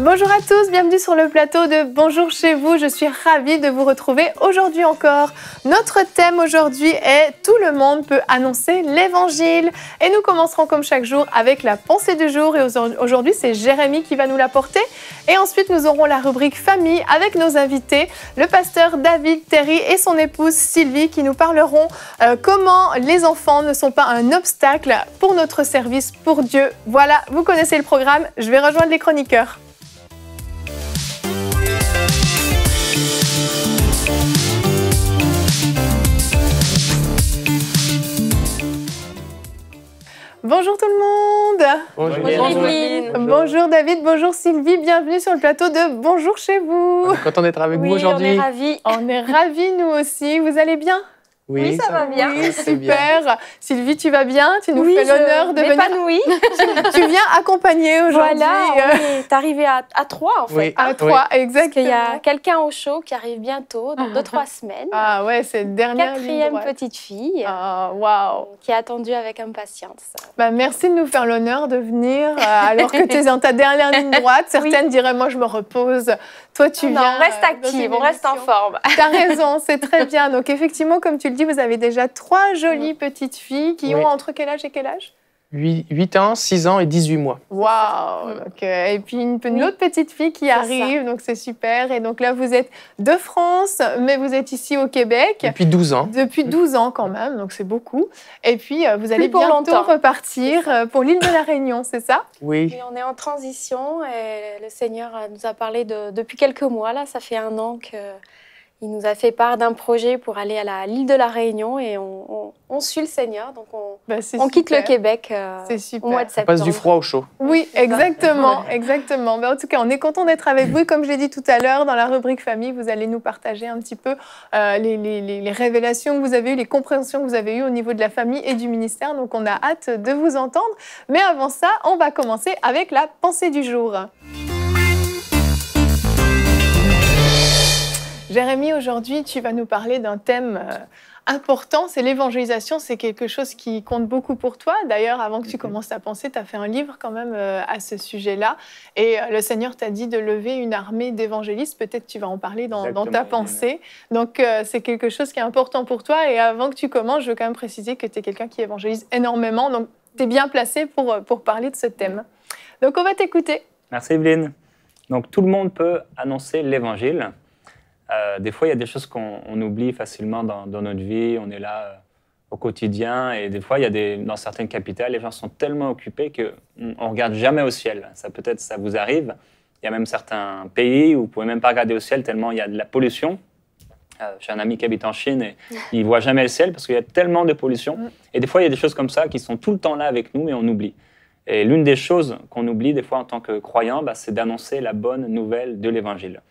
Bonjour à tous, bienvenue sur le plateau de Bonjour chez vous. Je suis ravie de vous retrouver aujourd'hui encore. Notre thème aujourd'hui est « Tout le monde peut annoncer l'Évangile ». Et nous commencerons comme chaque jour avec la pensée du jour. Et aujourd'hui, c'est Jérémy qui va nous la porter. Et ensuite, nous aurons la rubrique famille avec nos invités, le pasteur David Terry et son épouse Sylvie qui nous parleront comment les enfants ne sont pas un obstacle pour notre service pour Dieu. Voilà, vous connaissez le programme. Je vais rejoindre les chroniqueurs. Bonjour tout le monde. Bonjour Evelyne. Bonjour David, bonjour Sylvie, bienvenue sur le plateau de Bonjour chez vous. On est content d'être avec vous aujourd'hui. On est ravis. On est ravis nous aussi, vous allez bien? Oui, ça va bien. Oui, super. Sylvie, tu vas bien? Tu nous fais l'honneur de venir. Tu viens accompagner aujourd'hui. Voilà, on est arrivé à 3 en fait. Oui, à 3, exactement. Parce qu'il y a quelqu'un au show qui arrive bientôt, dans 2-3 semaines. Ah ouais, c'est le dernier. 4e petite fille. Ah, waouh. Qui est attendue avec impatience. Bah, merci de nous faire l'honneur de venir alors que tu es dans ta dernière ligne droite. Certaines diraient, moi je me repose. Toi, tu viens. On reste active, on reste en forme. Tu as raison, c'est très bien. Donc effectivement, comme tu le dis, vous avez déjà 3 jolies petites filles qui ont entre quel âge et quel âge? 8 ans, 6 ans et 18 mois. Waouh! Et puis une autre petite fille qui arrive, donc c'est super. Et donc là, vous êtes de France, mais vous êtes ici au Québec. Depuis 12 ans. Depuis 12 ans quand même, donc c'est beaucoup. Et puis vous allez bientôt repartir pour l'île de la Réunion, c'est ça? Oui. Et on est en transition et le Seigneur nous a parlé depuis quelques mois. Là, ça fait 1 an qu'il nous a fait part d'un projet pour aller à l'île de la Réunion et on suit le Seigneur. Donc on quitte le Québec au mois de septembre. On passe du froid au chaud. Oui, exactement. Exactement. Mais en tout cas, on est content d'être avec vous. Et comme je l'ai dit tout à l'heure, dans la rubrique famille, vous allez nous partager un petit peu les révélations que vous avez eues, les compréhensions que vous avez eues au niveau de la famille et du ministère. Donc on a hâte de vous entendre. Mais avant ça, on va commencer avec la pensée du jour. Jérémy, aujourd'hui, tu vas nous parler d'un thème important, c'est l'évangélisation. C'est quelque chose qui compte beaucoup pour toi. D'ailleurs, avant que tu commences ta pensée, tu as fait un livre quand même à ce sujet-là. Et le Seigneur t'a dit de lever une armée d'évangélistes. Peut-être tu vas en parler dans ta pensée. Donc, c'est quelque chose qui est important pour toi. Et avant que tu commences, je veux quand même préciser que tu es quelqu'un qui évangélise énormément. Donc, tu es bien placé pour parler de ce thème. Donc, on va t'écouter. Merci Evelyne. Donc, tout le monde peut annoncer l'évangile. Des fois, il y a des choses qu'on oublie facilement dans notre vie. On est là au quotidien et des fois, dans certaines capitales, les gens sont tellement occupés qu'on ne regarde jamais au ciel. Peut-être ça vous arrive. Il y a même certains pays où vous ne pouvez même pas regarder au ciel tellement il y a de la pollution. J'ai un ami qui habite en Chine et il ne voit jamais le ciel parce qu'il y a tellement de pollution. Et des fois, il y a des choses comme ça qui sont tout le temps là avec nous, mais on oublie. Et l'une des choses qu'on oublie des fois en tant que croyant, c'est d'annoncer la bonne nouvelle de l'Évangile.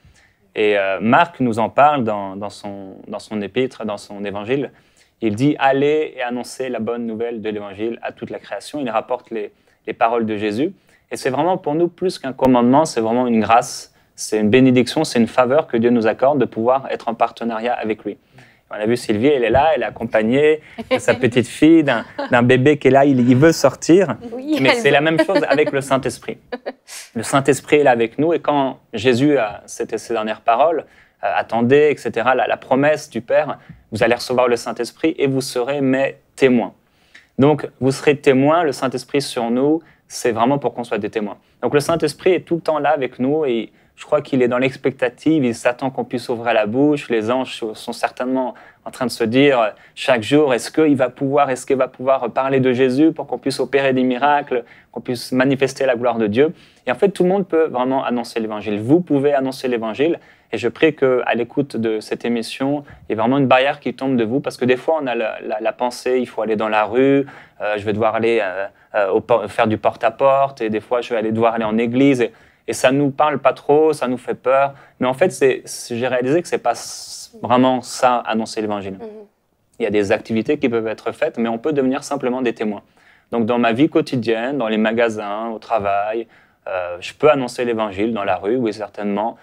Et Marc nous en parle dans son épître, dans son évangile. Il dit « Allez et annoncez la bonne nouvelle de l'évangile à toute la création ». Il rapporte les paroles de Jésus. Et c'est vraiment pour nous plus qu'un commandement, c'est vraiment une grâce, c'est une bénédiction, c'est une faveur que Dieu nous accorde de pouvoir être en partenariat avec lui. On a vu Sylvie, elle est là, elle est accompagnée de sa petite fille, d'un bébé qui est là, il veut sortir. Oui, mais c'est la même chose avec le Saint-Esprit. Le Saint-Esprit est là avec nous et quand Jésus, c'était ses dernières paroles, attendez, etc., la promesse du Père, vous allez recevoir le Saint-Esprit et vous serez mes témoins. Donc, vous serez témoins, le Saint-Esprit sur nous, c'est vraiment pour qu'on soit des témoins. Donc, le Saint-Esprit est tout le temps là avec nous et je crois qu'il est dans l'expectative, il s'attend qu'on puisse ouvrir la bouche. Les anges sont certainement en train de se dire chaque jour, est-ce qu'il va pouvoir parler de Jésus pour qu'on puisse opérer des miracles, qu'on puisse manifester la gloire de Dieu. Et en fait, tout le monde peut vraiment annoncer l'Évangile. Vous pouvez annoncer l'Évangile. Et je prie qu'à l'écoute de cette émission, il y ait vraiment une barrière qui tombe de vous. Parce que des fois, on a la pensée, il faut aller dans la rue, je vais devoir aller faire du porte-à-porte, et des fois, je vais devoir aller en église. Et ça ne nous parle pas trop, ça nous fait peur. Mais en fait, j'ai réalisé que ce n'est pas vraiment ça, annoncer l'Évangile. Il y a des activités qui peuvent être faites, mais on peut devenir simplement des témoins. Donc, dans ma vie quotidienne, dans les magasins, au travail, je peux annoncer l'Évangile dans la rue, oui, certainement,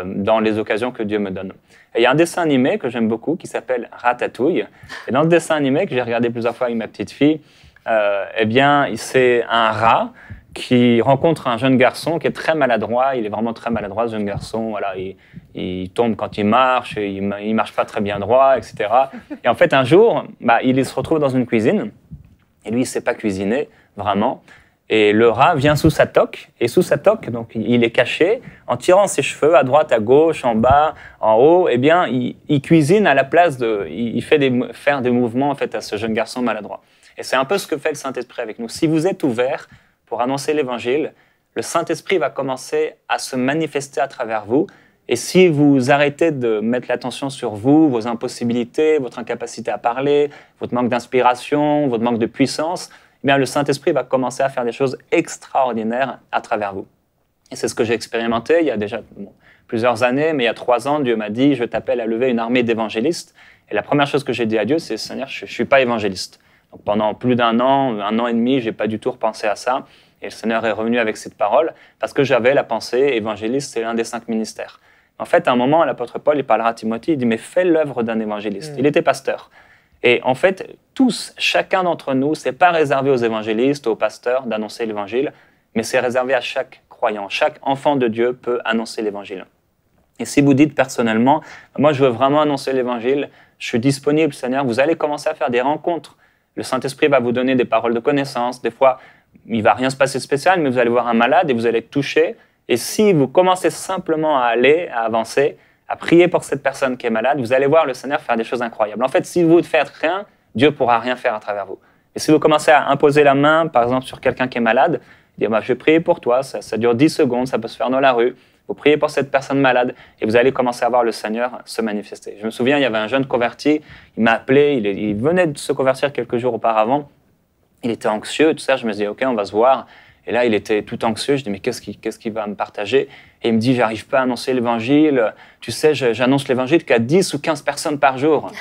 dans les occasions que Dieu me donne. Et il y a un dessin animé que j'aime beaucoup qui s'appelle Ratatouille. Et dans ce dessin animé que j'ai regardé plusieurs fois avec ma petite fille, eh bien, c'est un rat qui rencontre un jeune garçon qui est très maladroit. Il est vraiment très maladroit, ce jeune garçon. Voilà, il tombe quand il marche, il marche pas très bien droit, etc. Et en fait, un jour, il se retrouve dans une cuisine. Et lui, il sait pas cuisiner, vraiment. Et le rat vient sous sa toque. Et sous sa toque, donc, il est caché. En tirant ses cheveux à droite, à gauche, en bas, en haut, eh bien, il cuisine à la place de... Il fait faire des mouvements, en fait, à ce jeune garçon maladroit. Et c'est un peu ce que fait le Saint-Esprit avec nous. Si vous êtes ouverts pour annoncer l'Évangile, le Saint-Esprit va commencer à se manifester à travers vous. Et si vous arrêtez de mettre l'attention sur vous, vos impossibilités, votre incapacité à parler, votre manque d'inspiration, votre manque de puissance, eh bien, le Saint-Esprit va commencer à faire des choses extraordinaires à travers vous. Et c'est ce que j'ai expérimenté il y a déjà plusieurs années, mais il y a 3 ans, Dieu m'a dit « Je t'appelle à lever une armée d'évangélistes ». Et la première chose que j'ai dit à Dieu, c'est « Seigneur, je ne suis pas évangéliste ». Donc, pendant plus d'1 an et demi, je n'ai pas du tout repensé à ça. Et le Seigneur est revenu avec cette parole parce que j'avais la pensée évangéliste, c'est l'un des 5 ministères. En fait, à un moment, l'apôtre Paul, il parlera à Timothée, il dit « Mais fais l'œuvre d'un évangéliste ». Il était pasteur. Et en fait, tous, chacun d'entre nous, ce n'est pas réservé aux évangélistes, aux pasteurs d'annoncer l'évangile, mais c'est réservé à chaque croyant. Chaque enfant de Dieu peut annoncer l'évangile. Et si vous dites personnellement, moi je veux vraiment annoncer l'évangile, je suis disponible, Seigneur, vous allez commencer à faire des rencontres. Le Saint-Esprit va vous donner des paroles de connaissance. Des fois, il ne va rien se passer de spécial, mais vous allez voir un malade et vous allez être touché. Et si vous commencez simplement à aller, à avancer, à prier pour cette personne qui est malade, vous allez voir le Seigneur faire des choses incroyables. En fait, si vous ne faites rien, Dieu ne pourra rien faire à travers vous. Et si vous commencez à imposer la main, par exemple, sur quelqu'un qui est malade, dire « Je vais prier pour toi », ça dure 10 secondes, ça peut se faire dans la rue. Vous priez pour cette personne malade et vous allez commencer à voir le Seigneur se manifester. Je me souviens, il y avait un jeune converti, il m'a appelé, il venait de se convertir quelques jours auparavant. Il était anxieux, tout ça, je me disais « Ok, on va se voir ». Et là, il était tout anxieux. Je dis, mais qu'est-ce qu'il va me partager? Et il me dit, j'arrive pas à annoncer l'évangile. Tu sais, j'annonce l'évangile qu'à 10 ou 15 personnes par jour.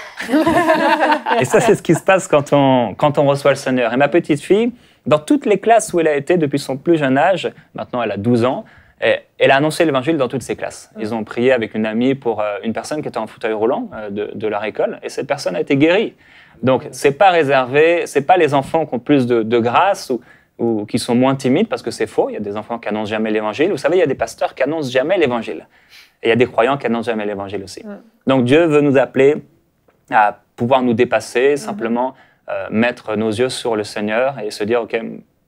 Et ça, c'est ce qui se passe quand on reçoit le Seigneur. Et ma petite fille, dans toutes les classes où elle a été depuis son plus jeune âge, maintenant elle a 12 ans, elle a annoncé l'évangile dans toutes ses classes. Ils ont prié avec une amie pour une personne qui était en fauteuil roulant de leur école. Et cette personne a été guérie. Donc, c'est pas réservé, c'est pas les enfants qui ont plus de grâce ou qui sont moins timides, parce que c'est faux. Il y a des enfants qui annoncent jamais l'évangile. Vous savez, il y a des pasteurs qui annoncent jamais l'évangile. Et il y a des croyants qui annoncent jamais l'évangile aussi. Donc Dieu veut nous appeler à pouvoir nous dépasser, simplement mettre nos yeux sur le Seigneur et se dire, OK,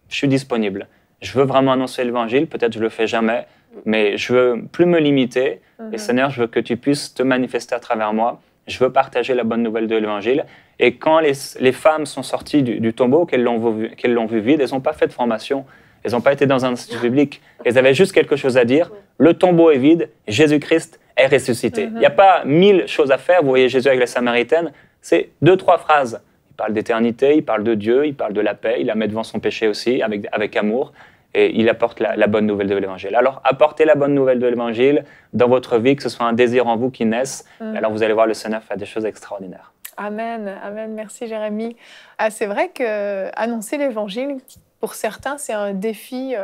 je suis disponible. Je veux vraiment annoncer l'évangile. Peut-être je le fais jamais, mais je veux plus me limiter. Et Seigneur, je veux que tu puisses te manifester à travers moi. Je veux partager la bonne nouvelle de l'évangile. Et quand les femmes sont sorties du tombeau, qu'elles l'ont vu vide, elles n'ont pas fait de formation. Elles n'ont pas été dans un institut biblique. Elles avaient juste quelque chose à dire. Le tombeau est vide, Jésus-Christ est ressuscité. Il n'y a pas 1000 choses à faire. Vous voyez Jésus avec la Samaritaine, c'est 2-3 phrases. Il parle d'éternité, il parle de Dieu, il parle de la paix, il la met devant son péché aussi, avec amour. Et il apporte la bonne nouvelle de l'évangile. Alors, apportez la bonne nouvelle de l'évangile dans votre vie, que ce soit un désir en vous qui naisse. Alors, vous allez voir le Seigneur faire des choses extraordinaires. Amen, amen. Merci Jérémie. Ah, c'est vrai qu'annoncer l'évangile, pour certains, c'est un défi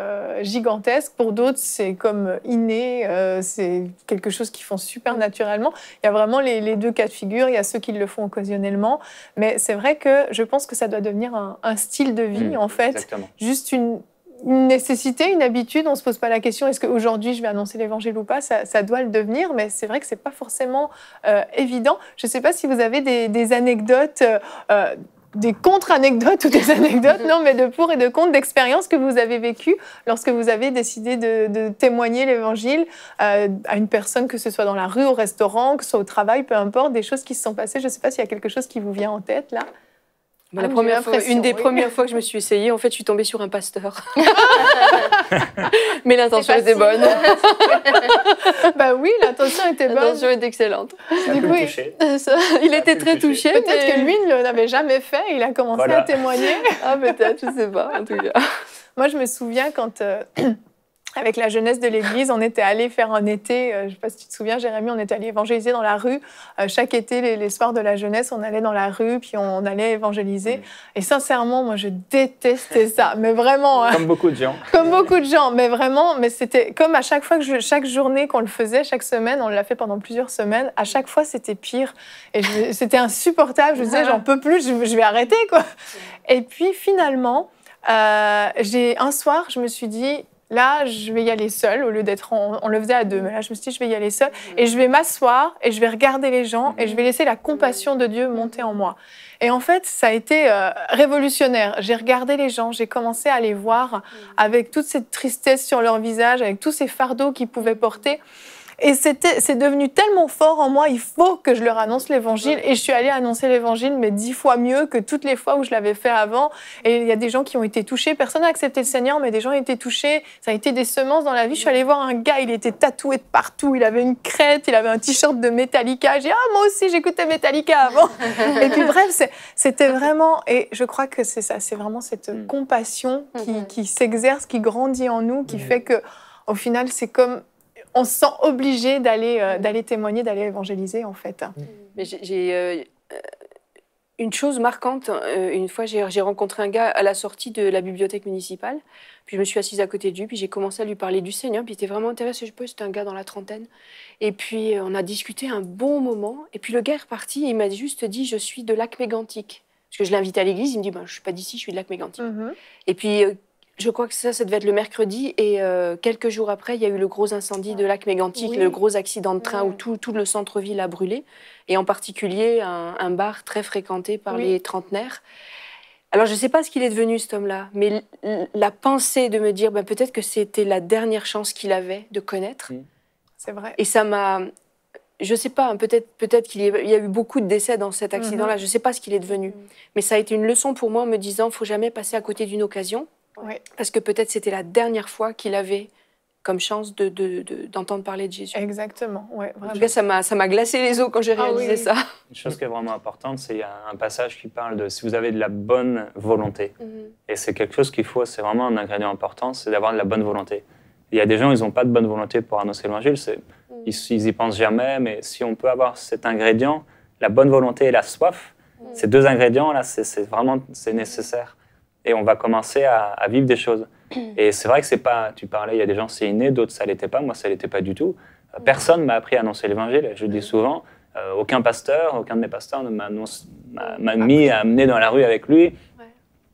gigantesque. Pour d'autres, c'est comme inné, c'est quelque chose qu'ils font super naturellement. Il y a vraiment les 2 cas de figure. Il y a ceux qui le font occasionnellement. Mais c'est vrai que je pense que ça doit devenir un style de vie, en fait. Exactement. Juste une nécessité, une habitude. On ne se pose pas la question, est-ce qu'aujourd'hui je vais annoncer l'évangile ou pas? Ça doit le devenir, mais c'est vrai que ce n'est pas forcément évident. Je ne sais pas si vous avez des anecdotes, des contre-anecdotes ou des anecdotes, non, mais de pour et de contre, d'expériences que vous avez vécues lorsque vous avez décidé de témoigner l'évangile à une personne, que ce soit dans la rue, au restaurant, que ce soit au travail, peu importe, des choses qui se sont passées. Je ne sais pas s'il y a quelque chose qui vous vient en tête, là. Bah, une des premières fois que je me suis essayée, en fait, je suis tombée sur un pasteur. Mais l'intention était bonne. Bah oui, l'intention était bonne. L'intention était excellente. Du coup, il était très touché. Peut-être que lui ne l'avait jamais fait, il a commencé à témoigner. Ah, peut-être, je ne sais pas, en tout cas. Moi, je me souviens quand... avec la jeunesse de l'Église, on était allé faire un été, je ne sais pas si tu te souviens, Jérémie, on était allé évangéliser dans la rue. Chaque été, les soirs de la jeunesse, on allait dans la rue, puis on allait évangéliser. Et sincèrement, moi, je détestais ça, mais vraiment... Comme beaucoup de gens. Comme beaucoup de gens, mais vraiment, mais c'était comme à chaque fois chaque journée qu'on le faisait, chaque semaine, on l'a fait pendant plusieurs semaines, à chaque fois, c'était pire. Et c'était insupportable, je me disais, j'en peux plus, je vais arrêter, quoi. Et puis, finalement... un soir, je me suis dit, là, je vais y aller seule, au lieu d'être on le faisait à 2, mais là, je me suis dit, je vais y aller seule, et je vais m'asseoir, et je vais regarder les gens, et je vais laisser la compassion de Dieu monter en moi. Et en fait, ça a été révolutionnaire. J'ai regardé les gens, j'ai commencé à les voir avec toute cette tristesse sur leur visage, avec tous ces fardeaux qu'ils pouvaient porter. Et c'est devenu tellement fort en moi, il faut que je leur annonce l'évangile. Et je suis allée annoncer l'évangile, mais 10 fois mieux que toutes les fois où je l'avais fait avant. Et il y a des gens qui ont été touchés. Personne n'a accepté le Seigneur, mais des gens ont été touchés. Ça a été des semences dans la vie. Je suis allée voir un gars, il était tatoué de partout. Il avait une crête, il avait un t-shirt de Metallica. J'ai dit, ah, moi aussi, j'écoutais Metallica avant. Et puis bref, c'était vraiment... Et je crois que c'est ça, c'est vraiment cette compassion qui s'exerce, qui grandit en nous, qui fait que, au final, c'est comme... On se sent obligé d'aller témoigner, d'aller évangéliser, en fait. Mais j'ai une chose marquante. Une fois, j'ai rencontré un gars à la sortie de la bibliothèque municipale. Puis je me suis assise à côté de lui, puis j'ai commencé à lui parler du Seigneur. Puis il était vraiment intéressé. Je sais pas, c'était un gars dans la trentaine. Et puis on a discuté un bon moment. Et puis le gars est reparti et il m'a juste dit, je suis de Lac-Mégantic. Parce que je l'ai invité à l'église, il me dit, je suis pas d'ici, je suis de Lac-Mégantic. Et puis... je crois que ça devait être le mercredi, et quelques jours après, il y a eu le gros incendie de Lac-Mégantic, le gros accident de train où tout le centre-ville a brûlé, et en particulier un bar très fréquenté par les trentenaires. Alors, je ne sais pas ce qu'il est devenu, cet homme-là, mais la pensée de me dire peut-être que c'était la dernière chance qu'il avait de connaître. C'est vrai. Et ça m'a... Je ne sais pas, peut-être qu'il y a eu beaucoup de décès dans cet accident-là, je ne sais pas ce qu'il est devenu. Mais ça a été une leçon pour moi en me disant, il ne faut jamais passer à côté d'une occasion. Parce que peut-être c'était la dernière fois qu'il avait comme chance d'entendre parler de Jésus. Exactement, ouais, vraiment. En tout cas, ça m'a glacé les os quand j'ai réalisé ça. Une chose qui est vraiment importante, c'est qu'il y a un passage qui parle de si vous avez de la bonne volonté. Et c'est quelque chose qu'il faut, c'est vraiment un ingrédient important, c'est d'avoir de la bonne volonté. Il y a des gens, ils n'ont pas de bonne volonté pour annoncer l'évangile, ils y pensent jamais, mais si on peut avoir cet ingrédient, la bonne volonté et la soif, ces deux ingrédients-là, c'est vraiment nécessaire. Et on va commencer à vivre des choses. Et c'est vrai que c'est pas... Tu parlais, il y a des gens, c'est inné, d'autres, ça l'était pas. Moi, ça l'était pas du tout. Personne m'a appris à annoncer l'évangile. Je le dis souvent, aucun de mes pasteurs ne m'a amené dans la rue avec lui.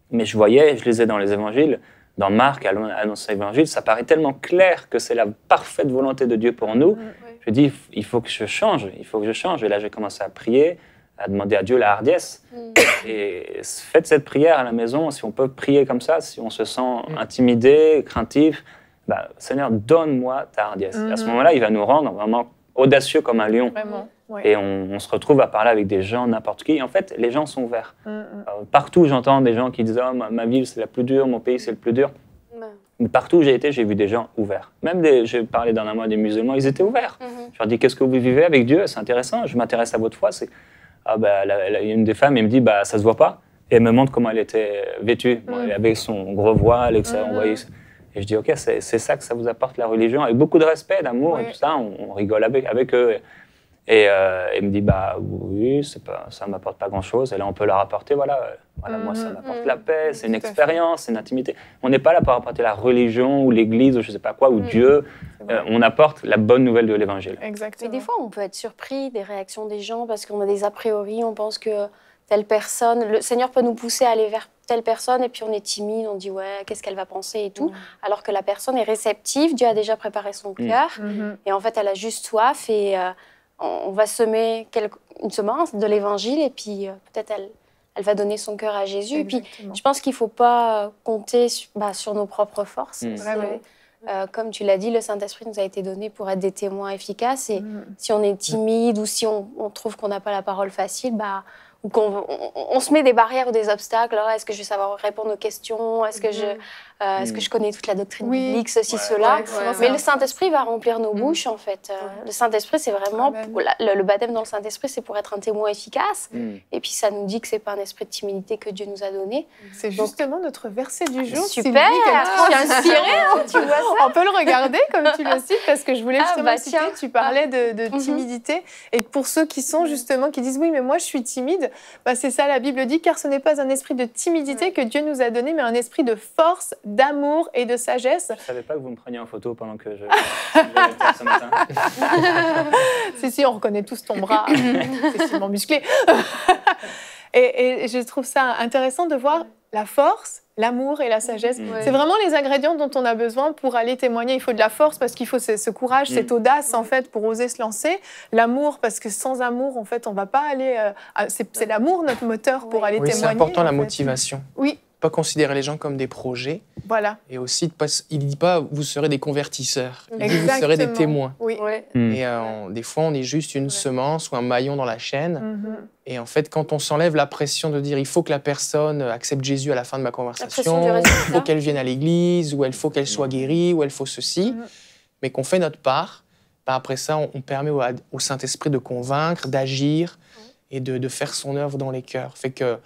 Mais je voyais, je lisais dans les évangiles, dans Marc, annoncer l'évangile, ça paraît tellement clair que c'est la parfaite volonté de Dieu pour nous. Je dis, il faut que je change, Et là, j'ai commencé à prier, à demander à Dieu la hardiesse. Et faites cette prière à la maison, si on peut prier comme ça, si on se sent intimidé, craintif, Seigneur, donne-moi ta hardiesse. Et à ce moment-là, il va nous rendre vraiment audacieux comme un lion. Vraiment, Et on se retrouve à parler avec des gens, n'importe qui. Et en fait, les gens sont ouverts. Partout, j'entends des gens qui disent « Oh, ma ville, c'est la plus dure, mon pays, c'est le plus dur. » Mais partout où j'ai été, j'ai vu des gens ouverts. Même j'ai parlé dernièrement des musulmans, ils étaient ouverts. Je leur dis « Qu'est-ce que vous vivez avec Dieu? C'est intéressant, je m'intéresse à votre foi. » Une des femmes, elle me dit, ça se voit pas. Et elle me montre comment elle était vêtue. Elle avait son gros voile, etc. Et je dis, ok, c'est ça que ça vous apporte la religion, avec beaucoup de respect, d'amour et tout ça. On rigole avec eux. Et elle me dit, oui, ça ne m'apporte pas grand-chose. Et là, on peut leur apporter, moi, ça m'apporte la paix, c'est une expérience, c'est une intimité. On n'est pas là pour apporter la religion ou l'Église ou je ne sais pas quoi, ou Dieu. On apporte la bonne nouvelle de l'Évangile. Exactement. Mais des fois, on peut être surpris des réactions des gens parce qu'on a des a priori, on pense que telle personne, le Seigneur peut nous pousser à aller vers telle personne et puis on est timide, on dit ouais, qu'est-ce qu'elle va penser et tout, alors que la personne est réceptive, Dieu a déjà préparé son cœur et en fait, elle a juste soif et on va semer une semence de l'Évangile et puis peut-être elle va donner son cœur à Jésus. Exactement. Et puis, je pense qu'il ne faut pas compter sur nos propres forces. Comme tu l'as dit, le Saint-Esprit nous a été donné pour être des témoins efficaces. Et si on est timide ou si on trouve qu'on n'a pas la parole facile, ou qu'on se met des barrières ou des obstacles. Est-ce que je vais savoir répondre aux questions? Est-ce que je connais toute la doctrine biblique, ceci, cela? Mais le Saint-Esprit va remplir nos bouches, en fait. Le Saint-Esprit, c'est vraiment... le baptême dans le Saint-Esprit, c'est pour être un témoin efficace. Et puis, ça nous dit que ce n'est pas un esprit de timidité que Dieu nous a donné. C'est justement notre verset du jour. Super, je suis inspirée, tu vois ça. On peut le regarder, comme tu le cites, parce que je voulais justement citer, tu parlais de timidité. Et pour ceux qui sont justement, qui disent, oui, mais moi, je suis timide, c'est ça, la Bible dit, car ce n'est pas un esprit de timidité que Dieu nous a donné, mais un esprit de force, d'amour et de sagesse. Je ne savais pas que vous me preniez en photo pendant que je ce matin. Si, on reconnaît tous ton bras, c'est sûrement musclé. et je trouve ça intéressant de voir la force l'amour et la sagesse. Mm. C'est vraiment les ingrédients dont on a besoin pour aller témoigner. Il faut de la force parce qu'il faut ce courage, cette audace en fait pour oser se lancer. L'amour parce que sans amour en fait on va pas aller. C'est l'amour notre moteur pour aller Oui, témoigner. c'est important la en fait. motivation. Oui, Pas considérer les gens comme des projets. voilà. Et aussi, il ne dit pas vous serez des convertisseurs. Il dit vous Exactement. serez des témoins. Oui. Ouais. Et des fois, on est juste une semence ou un maillon dans la chaîne. Mhm. Et en fait, quand on s'enlève la pression de dire il faut que la personne accepte Jésus à la fin de ma pression conversation, du il résultat. faut qu'elle vienne à l'église, ou il faut qu'elle soit guérie, ou il faut ceci, mais qu'on fait notre part, après ça, on permet au Saint-Esprit de convaincre, d'agir et de faire son œuvre dans les cœurs. Fait que,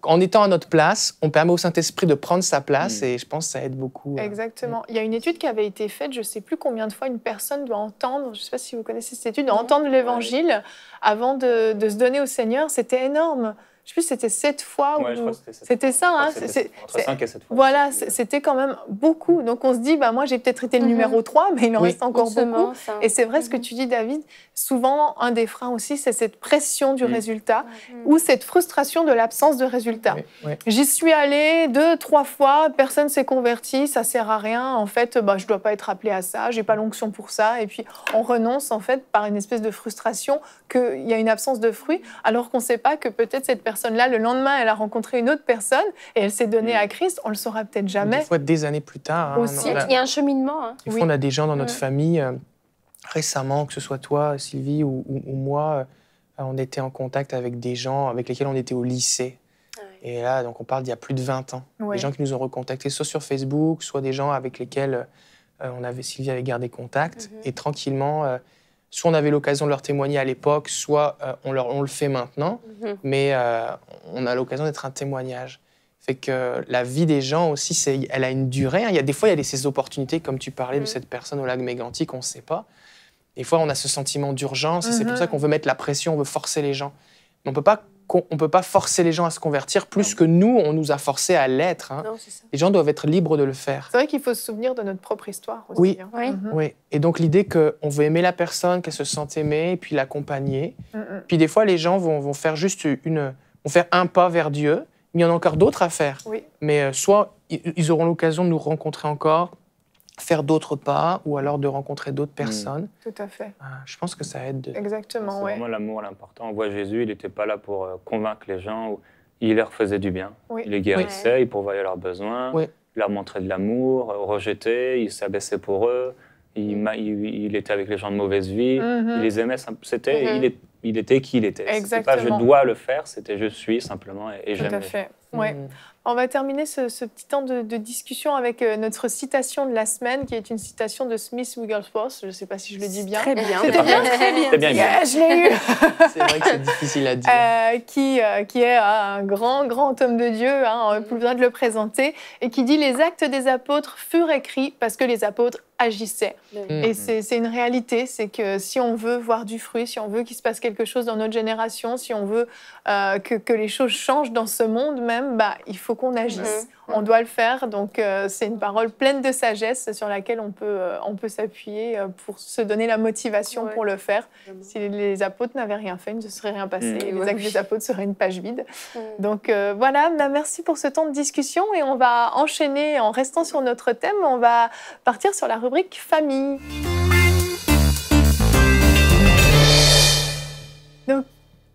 en étant à notre place, on permet au Saint-Esprit de prendre sa place et je pense que ça aide beaucoup. Exactement. Il y a une étude qui avait été faite, je ne sais plus combien de fois une personne doit entendre, je ne sais pas si vous connaissez cette étude, doit entendre l'Évangile avant de se donner au Seigneur. C'était énorme. Je ne sais plus, c'était 7 fois. Ouais, je crois que c'était ça. Hein, entre 5 et 7 fois. Voilà, c'était quand même beaucoup. Donc on se dit, bah, moi j'ai peut-être été le numéro 3, mais il en reste encore beaucoup. Et c'est vrai ce que tu dis, David. Souvent, un des freins aussi, c'est cette pression du résultat ou cette frustration de l'absence de résultat. Oui. J'y suis allée 2-3 fois, personne ne s'est converti, ça ne sert à rien. En fait, bah, je ne dois pas être appelée à ça, je n'ai pas l'onction pour ça. Et puis, on renonce en fait par une espèce de frustration qu'il y a une absence de fruit, alors qu'on ne sait pas que peut-être cette personne-là, le lendemain, elle a rencontré une autre personne et elle s'est donnée à Christ. On ne le saura peut-être jamais. Des fois, des années plus tard. Aussi. Il y a un cheminement. Hein. Des fois, on a des gens dans notre famille, récemment, que ce soit toi, Sylvie, ou moi, on était en contact avec des gens avec lesquels on était au lycée. Et là, donc, on parle d'il y a plus de 20 ans. Des gens qui nous ont recontactés, soit sur Facebook, soit des gens avec lesquels Sylvie avait gardé contact. Et tranquillement, soit on avait l'occasion de leur témoigner à l'époque, soit on le fait maintenant. Mais on a l'occasion d'être un témoignage. Fait que la vie des gens aussi, elle a une durée. Hein. Des fois, il y a ces opportunités, comme tu parlais de cette personne au lac Mégantic, qu'on ne sait pas. Des fois, on a ce sentiment d'urgence et c'est pour ça qu'on veut mettre la pression, on veut forcer les gens. Mais on ne peut pas forcer les gens à se convertir plus que nous, on nous a forcés à l'être. Hein. Non, c'est ça. Les gens doivent être libres de le faire. C'est vrai qu'il faut se souvenir de notre propre histoire aussi. Oui. Hein. Oui. Et donc, l'idée qu'on veut aimer la personne, qu'elle se sente aimée, et puis l'accompagner. Puis des fois, les gens vont faire juste vont faire un pas vers Dieu, mais il y en a encore d'autres à faire. Oui. Mais soit ils auront l'occasion de nous rencontrer encore, faire d'autres pas, ou alors de rencontrer d'autres personnes. Tout à fait. Je pense que ça aide. Exactement, C'est ouais. vraiment l'amour l'important. On voit Jésus, il n'était pas là pour convaincre les gens, il leur faisait du bien. Oui. Il les guérissait, il pourvoyait leurs besoins, Oui. il leur montrait de l'amour, rejetait, il s'abaissait pour eux, il était avec les gens de mauvaise vie, il les aimait. Il était qui il était. C'était pas je dois le faire, c'était je suis simplement et j'aime. Tout à fait. Ouais. On va terminer ce petit temps de discussion avec notre citation de la semaine, qui est une citation de Smith Wigglesworth. Je ne sais pas si je le dis bien. Très bien. C'était bien. Très bien. C'est bien. Yeah, je l'ai eu. C'est vrai que c'est difficile à dire. Qui est un grand homme de Dieu, hein, plus besoin de le présenter, et qui dit « Les actes des apôtres furent écrits parce que les apôtres agissaient ». Et c'est une réalité, c'est que si on veut voir du fruit, si on veut qu'il se passe quelque chose dans notre génération, si on veut que les choses changent dans ce monde même, bah, il faut qu'on agisse. On doit le faire, donc c'est une parole pleine de sagesse sur laquelle on peut s'appuyer pour se donner la motivation pour le faire. Si les apôtres n'avaient rien fait, il ne se serait rien passé. Les actes des apôtres seraient une page vide. Donc voilà, merci pour ce temps de discussion et on va enchaîner en restant sur notre thème. On va partir sur la rubrique famille. Donc,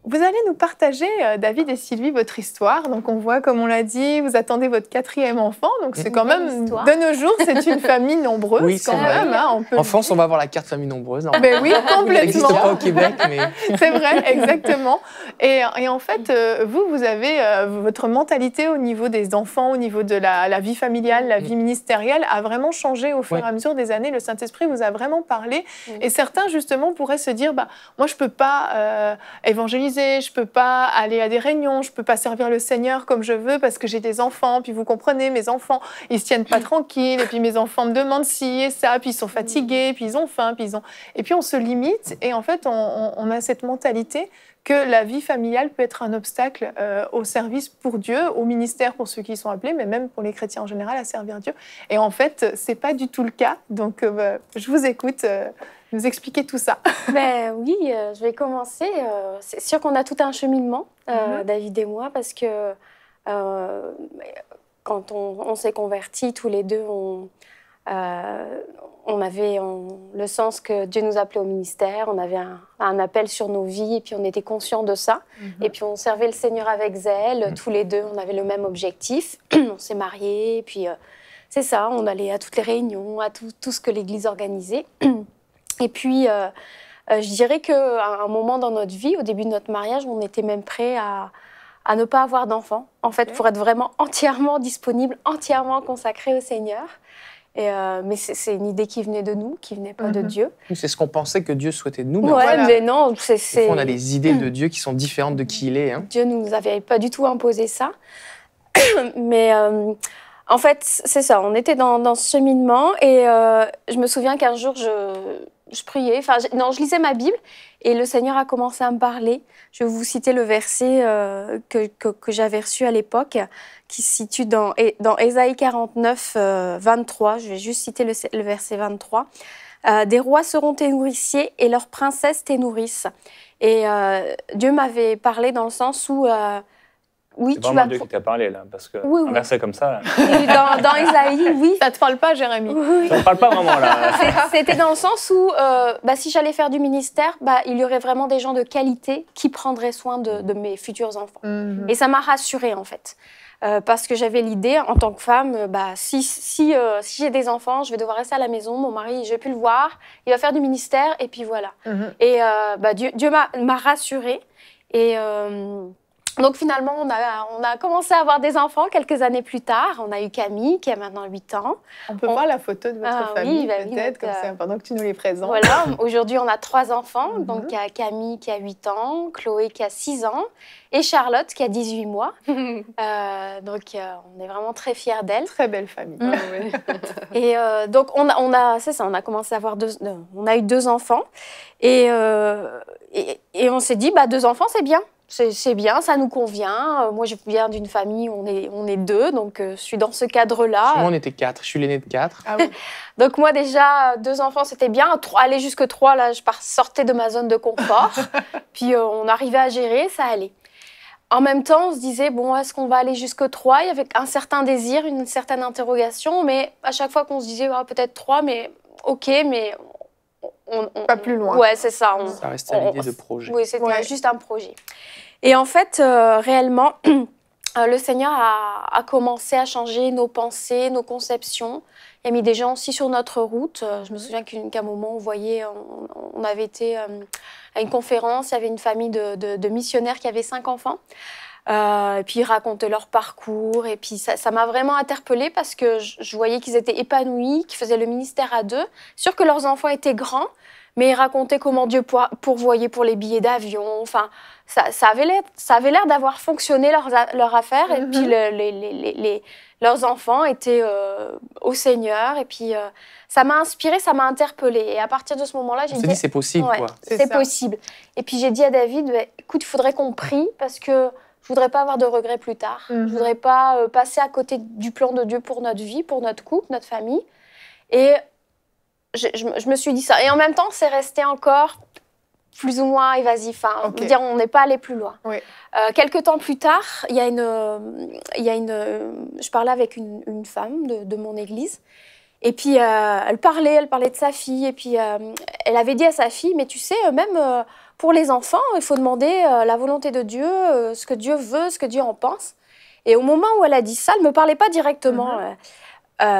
vous allez nous partager, David et Sylvie, votre histoire. Donc, on voit, comme on l'a dit, vous attendez votre 4e enfant. Donc, c'est quand même, de nos jours, c'est une famille nombreuse. Oui, quand même. Hein, en France, on va avoir la carte famille nombreuse. Ben oui, complètement. Ça n'existe pas au Québec, mais... C'est vrai, exactement. Et en fait, vous avez votre mentalité au niveau des enfants, au niveau de la vie familiale, la vie ministérielle, a vraiment changé au fur et à mesure des années. Le Saint-Esprit vous a vraiment parlé. Et certains, justement, pourraient se dire, bah, moi, je ne peux pas évangéliser, je ne peux pas aller à des réunions, je ne peux pas servir le Seigneur comme je veux parce que j'ai des enfants. Puis vous comprenez, mes enfants, ils ne se tiennent pas tranquilles. Et puis mes enfants me demandent ci et ça. Puis ils sont fatigués, puis ils ont faim. Et puis on se limite. Et en fait, on a cette mentalité que la vie familiale peut être un obstacle au service pour Dieu, au ministère pour ceux qui y sont appelés, mais même pour les chrétiens en général à servir Dieu. Et en fait, ce n'est pas du tout le cas. Donc, je vous écoute. Nous expliquer tout ça. Ben oui, je vais commencer. C'est sûr qu'on a tout un cheminement, David et moi, parce que quand on s'est convertis, tous les deux, on avait le sens que Dieu nous appelait au ministère, on avait un appel sur nos vies et puis on était conscients de ça. Et puis on servait le Seigneur avec zèle, tous les deux, on avait le même objectif. On s'est mariés et puis c'est ça, on allait à toutes les réunions, à tout ce que l'Église organisait. Et puis je dirais qu'à un moment dans notre vie, au début de notre mariage, on était même prêts à ne pas avoir d'enfants, en fait, pour être vraiment entièrement disponible, entièrement consacré au Seigneur. Mais c'est une idée qui venait de nous, qui venait pas de Dieu. C'est ce qu'on pensait que Dieu souhaitait de nous. Mais voilà. Mais non, des fois, on a des idées de Dieu qui sont différentes de qui il est. Hein. Dieu ne nous avait pas du tout imposé ça. Mais en fait, c'est ça, on était dans ce cheminement et je me souviens qu'un jour, je priais, je lisais ma Bible et le Seigneur a commencé à me parler. Je vais vous citer le verset que j'avais reçu à l'époque, qui se situe dans Ésaïe 49, 23. Je vais juste citer le verset 23. Des rois seront tes nourriciers et leurs princesses tes nourrices. Et Dieu m'avait parlé dans le sens où... oui, c'est vraiment Dieu qui t'a parlé, là, parce que un verset comme ça... Là. Dans Ésaïe, oui. Ça ne te parle pas, Jérémie? Oui. Ça ne parle pas vraiment, là. C'était dans le sens où, si j'allais faire du ministère, il y aurait vraiment des gens de qualité qui prendraient soin de mes futurs enfants. Et ça m'a rassurée, en fait. Parce que j'avais l'idée, en tant que femme, si j'ai des enfants, je vais devoir rester à la maison, mon mari, je ne vais plus le voir, il va faire du ministère, et puis voilà. Et Dieu m'a rassurée. Et... donc finalement, on a commencé à avoir des enfants quelques années plus tard. On a eu Camille, qui a maintenant 8 ans. On peut voir la photo de votre famille, peut-être, comme ça, pendant que tu nous les présentes. Voilà, aujourd'hui, on a 3 enfants. Donc, il y a Camille qui a 8 ans, Chloé qui a 6 ans et Charlotte qui a 18 mois. Donc, on est vraiment très fiers d'elle. Très belle famille. Et donc, on a commencé à avoir on a eu 2 enfants. Et on s'est dit, 2 enfants, c'est bien. C'est bien, ça nous convient. Moi, je viens d'une famille où on est 2, donc je suis dans ce cadre-là. Moi, on était 4. Je suis l'aîné de 4. Ah oui. Donc moi, déjà, 2 enfants, c'était bien. Aller jusque 3, là, je sortais de ma zone de confort. Puis on arrivait à gérer, ça allait. En même temps, on se disait, bon, est-ce qu'on va aller jusque 3 ? Il y avait un certain désir, une certaine interrogation, mais à chaque fois qu'on se disait, peut-être 3, mais ok, mais... Pas plus loin. Ouais, c'est ça. Ça restait l'idée de projet. Oui, c'était juste un projet. Et en fait, réellement, le Seigneur a commencé à changer nos pensées, nos conceptions. Il a mis des gens aussi sur notre route. Je me souviens qu'à un moment, on avait été à une conférence, il y avait une famille de missionnaires qui avaient 5 enfants. Et puis ils racontaient leur parcours. Et puis ça m'a vraiment interpellée parce que je voyais qu'ils étaient épanouis, qu'ils faisaient le ministère à 2. Sûr que leurs enfants étaient grands, mais ils racontaient comment Dieu pourvoyait pour les billets d'avion. Enfin, ça avait l'air d'avoir fonctionné leur affaire. Et puis leurs enfants étaient au Seigneur. Et puis ça m'a inspirée, ça m'a interpellée. Et à partir de ce moment-là, j'ai dit... c'est possible, quoi. C'est possible. Et puis j'ai dit à David, écoute, il faudrait qu'on prie parce que je voudrais pas avoir de regrets plus tard. Je voudrais pas passer à côté du plan de Dieu pour notre vie, pour notre couple, notre famille. Et je me suis dit ça. Et en même temps, c'est resté encore plus ou moins évasif. Dire, on n'est pas allé plus loin. Oui. Quelques temps plus tard, je parlais avec une femme de mon église. Et puis, elle parlait de sa fille. Et puis, elle avait dit à sa fille, mais tu sais, même pour les enfants, il faut demander la volonté de Dieu, ce que Dieu veut, ce que Dieu en pense. Et au moment où elle a dit ça, elle ne me parlait pas directement.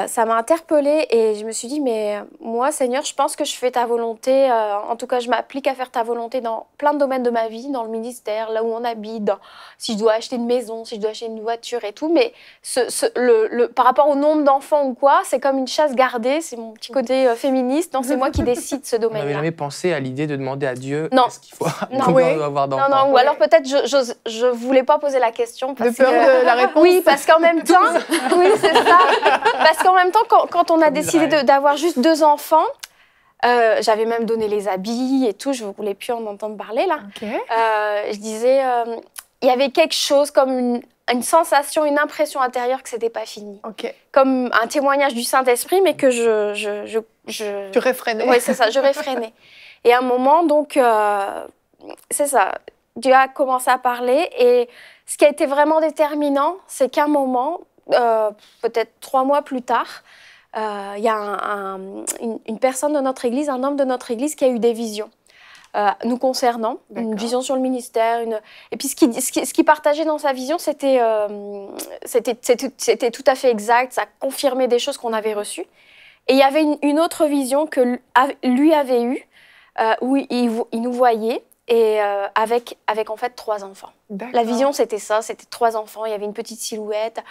Ça m'a interpellée et je me suis dit, mais moi, Seigneur, je pense que je fais ta volonté. En tout cas, je m'applique à faire ta volonté dans plein de domaines de ma vie, dans le ministère, là où on habite, si je dois acheter une maison, si je dois acheter une voiture et tout. Mais par rapport au nombre d'enfants ou quoi, c'est comme une chasse gardée. C'est mon petit côté féministe. Non, c'est moi qui décide ce On domaine-là. n'avait jamais pensé à l'idée de demander à Dieu est-ce qu'il faut combien on doit avoir d'enfants. Non, ou alors peut-être je voulais pas poser la question. Parce de peur de la réponse. Oui, parce qu'en même temps... oui, c'est ça. Parce qu'en même temps, quand on a décidé d'avoir juste 2 enfants, j'avais même donné les habits et tout, je ne voulais plus en entendre parler là. Okay. Je disais, il y avait quelque chose comme une sensation, une impression intérieure que ce n'était pas fini. Okay. Comme un témoignage du Saint-Esprit, mais que Tu réfrénais. Oui, c'est ça, je réfrénais. Et à un moment, donc, c'est ça, Dieu a commencé à parler et ce qui a été vraiment déterminant, c'est qu'à un moment, peut-être 3 mois plus tard, il y a une personne de notre église, un homme de notre église qui a eu des visions nous concernant, une vision sur le ministère. Et puis ce qu'il partageait dans sa vision, c'était tout à fait exact, ça confirmait des choses qu'on avait reçues. Et il y avait une autre vision que lui avait eue, où il nous voyait, et avec en fait 3 enfants. La vision, c'était ça, c'était 3 enfants, il y avait une petite silhouette.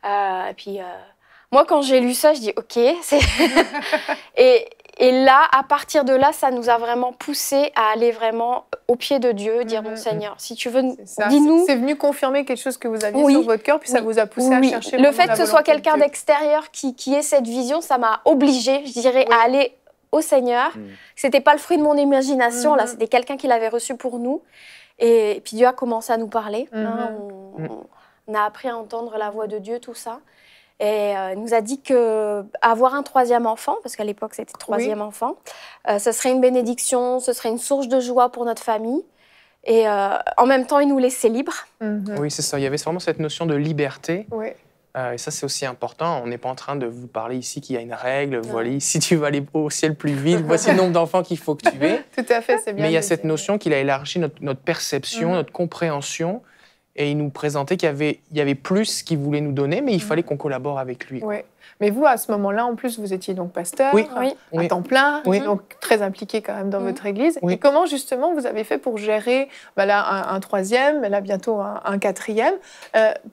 Et puis, moi, quand j'ai lu ça, je dis OK. Et là, à partir de là, ça nous a vraiment poussé à aller vraiment au pied de Dieu, dire bon Seigneur, si tu veux, dis-nous. C'est venu confirmer quelque chose que vous aviez sur votre cœur, puis ça vous a poussé à chercher. Le fait que ce soit quelqu'un d'extérieur qui ait cette vision, ça m'a obligée, je dirais, à aller au Seigneur. C'était pas le fruit de mon imagination, là, c'était quelqu'un qui l'avait reçu pour nous. Et puis Dieu a commencé à nous parler. On a appris à entendre la voix de Dieu, tout ça. Et il nous a dit qu'avoir un 3e enfant, parce qu'à l'époque c'était 3e enfant, ce serait une bénédiction, ce serait une source de joie pour notre famille. Et en même temps, il nous laissait libres. Oui, c'est ça. Il y avait vraiment cette notion de liberté. Oui. Et ça, c'est aussi important. On n'est pas en train de vous parler ici qu'il y a une règle. Voilà, si tu veux aller au ciel plus vite, voici le nombre d'enfants qu'il faut que tu aies. Tout à fait, c'est bien. Mais il y a cette notion qu'il a élargi notre perception, notre compréhension. Et il nous présentait qu'il y avait plus qu'il voulait nous donner, mais il fallait qu'on collabore avec lui. Oui. Mais vous, à ce moment-là, en plus, vous étiez donc pasteur, à temps plein, donc très impliqué quand même dans votre église. Et comment, justement, vous avez fait pour gérer là, un 3e, là, bientôt un 4e,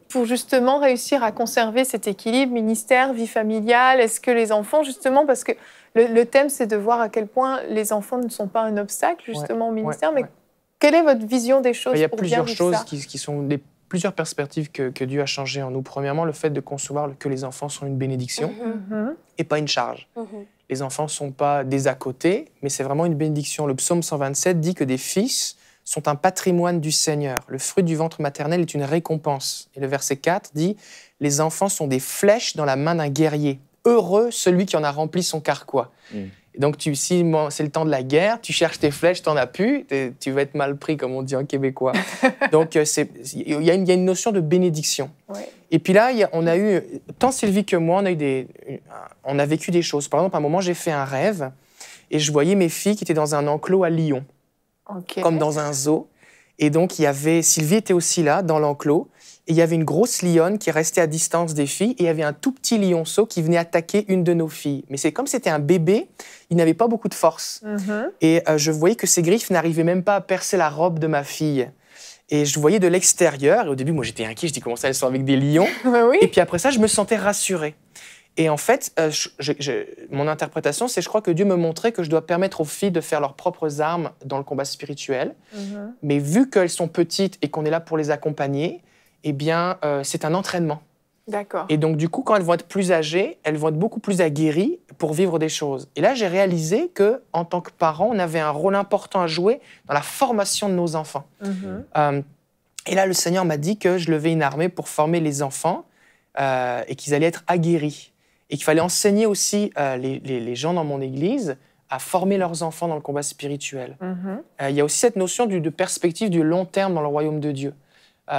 pour justement réussir à conserver cet équilibre ministère, vie familiale? Est-ce que les enfants, justement, parce que le thème, c'est de voir à quel point les enfants ne sont pas un obstacle, justement, au ministère, mais quelle est votre vision des choses? Il y a plusieurs choses qui sont plusieurs perspectives que Dieu a changées en nous. Premièrement, le fait de concevoir que les enfants sont une bénédiction et pas une charge. Les enfants ne sont pas des à côté, mais c'est vraiment une bénédiction. Le psaume 127 dit que des fils sont un patrimoine du Seigneur. Le fruit du ventre maternel est une récompense. Et le verset 4 dit « Les enfants sont des flèches dans la main d'un guerrier. Heureux celui qui en a rempli son carquois. » Donc, si c'est le temps de la guerre, tu cherches tes flèches, tu n'en as plus, tu vas être mal pris, comme on dit en québécois. Donc, il y a une notion de bénédiction. Et puis là, on a eu, tant Sylvie que moi, on a vécu des choses. Par exemple, à un moment, j'ai fait un rêve et je voyais mes filles qui étaient dans un enclos à Lyon, comme dans un zoo. Et donc, Sylvie était aussi là, dans l'enclos. Et il y avait une grosse lionne qui restait à distance des filles et il y avait un tout petit lionceau qui venait attaquer une de nos filles. Mais c'est comme c'était un bébé, il n'avait pas beaucoup de force. Et je voyais que ses griffes n'arrivaient même pas à percer la robe de ma fille. Et je voyais de l'extérieur. Et au début, moi, j'étais inquiet. Je dis, comment ça, elles sont avec des lions? Et puis après ça, je me sentais rassuré. Et en fait, mon interprétation, c'est je crois que Dieu me montrait que je dois permettre aux filles de faire leurs propres armes dans le combat spirituel. Mais vu qu'elles sont petites et qu'on est là pour les accompagner, eh bien, c'est un entraînement. D'accord. Et donc, du coup, quand elles vont être plus âgées, elles vont être beaucoup plus aguerries pour vivre des choses. Et là, j'ai réalisé qu'en tant que parents, on avait un rôle important à jouer dans la formation de nos enfants. Et là, le Seigneur m'a dit que je levais une armée pour former les enfants et qu'ils allaient être aguerris. Et qu'il fallait enseigner aussi les gens dans mon église à former leurs enfants dans le combat spirituel. Il y a aussi cette notion de perspective du long terme dans le royaume de Dieu.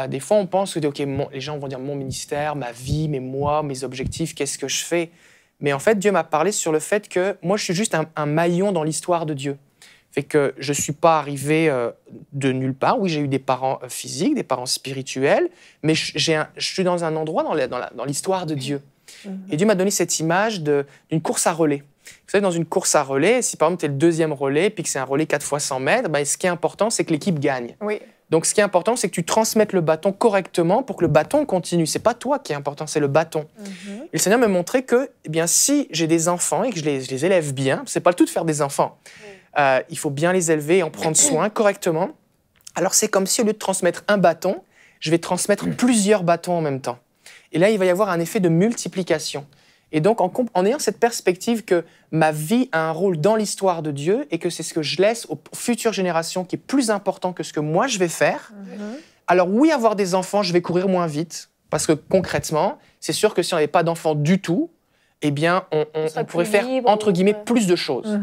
Des fois, on pense que les gens vont dire mon ministère, ma vie, mais moi, mes objectifs, qu'est-ce que je fais? Mais en fait, Dieu m'a parlé sur le fait que moi, je suis juste un maillon dans l'histoire de Dieu. Fait que je ne suis pas arrivé de nulle part. Oui, j'ai eu des parents physiques, des parents spirituels, mais je suis dans un endroit dans l'histoire de Dieu. Et Dieu m'a donné cette image d'une course à relais. Vous savez, dans une course à relais, si par exemple tu es le 2e relais, puis que c'est un relais 4 fois 100 mètres, ce qui est important, c'est que l'équipe gagne. Donc, ce qui est important, c'est que tu transmettes le bâton correctement pour que le bâton continue. Ce n'est pas toi qui est important, c'est le bâton. Et le Seigneur me montrait que si j'ai des enfants et que je les élève bien, ce n'est pas le tout de faire des enfants. Il faut bien les élever et en prendre soin correctement. Alors, c'est comme si au lieu de transmettre un bâton, je vais transmettre plusieurs bâtons en même temps. Et là, il va y avoir un effet de multiplication. Et donc, en ayant cette perspective que ma vie a un rôle dans l'histoire de Dieu et que c'est ce que je laisse aux futures générations qui est plus important que ce que moi je vais faire, alors oui, avoir des enfants, je vais courir moins vite, parce que concrètement, c'est sûr que si on n'avait pas d'enfants du tout, eh bien, on pourrait faire, entre guillemets, plus de choses.